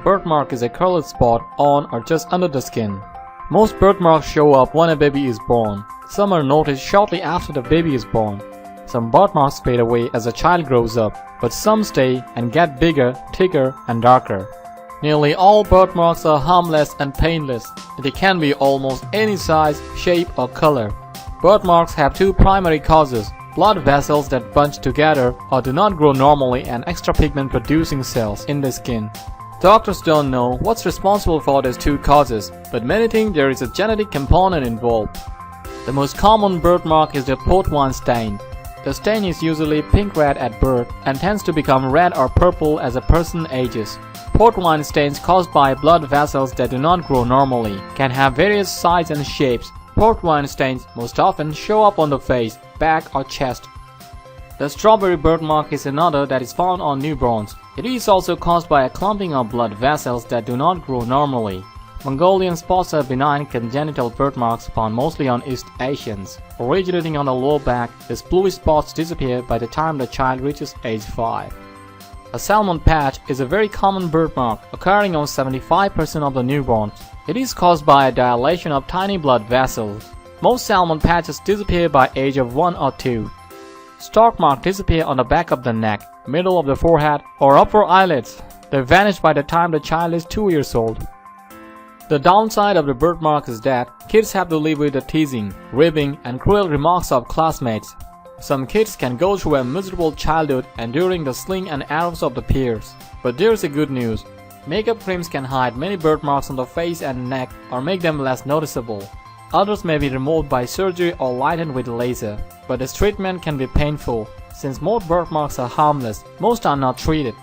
Birthmark is a colored spot on or just under the skin. Most birthmarks show up when a baby is born. Some are noticed shortly after the baby is born. Some birthmarks fade away as a child grows up, but some stay and get bigger, thicker, and darker. Nearly all birthmarks are harmless and painless. They can be almost any size, shape, or color. Birthmarks have two primary causes: blood vessels that bunch together or do not grow normally, and extra pigment producing cells in the skin. Doctors don't know what's responsible for these two causes, but many think there is a genetic component involved. The most common birthmark is the port wine stain. The stain is usually pink-red at birth and tends to become red or purple as a person ages. Port wine stains caused by blood vessels that do not grow normally can have various sizes and shapes. Port wine stains most often show up on the face, back, or chest. The strawberry birthmark is another that is found on newborns. It is also caused by a clumping of blood vessels that do not grow normally. Mongolian spots are benign congenital birthmarks found mostly on East Asians. Originating on the lower back, these bluish spots disappear by the time the child reaches age 5. A salmon patch is a very common birthmark, occurring on 75% of the newborns. It is caused by a dilation of tiny blood vessels. Most salmon patches disappear by age of 1 or 2. Stalk marks disappear on the back of the neck, middle of the forehead, or upper eyelids. They vanish by the time the child is 2 years old. The downside of the birthmark is that kids have to live with the teasing, ribbing, and cruel remarks of classmates. Some kids can go through a miserable childhood enduring the sling and arrows of the peers. But there's a good news. Makeup creams can hide many birthmarks on the face and neck or make them less noticeable. Others may be removed by surgery or lightened with laser. But this treatment can be painful. Since most birthmarks are harmless, most are not treated.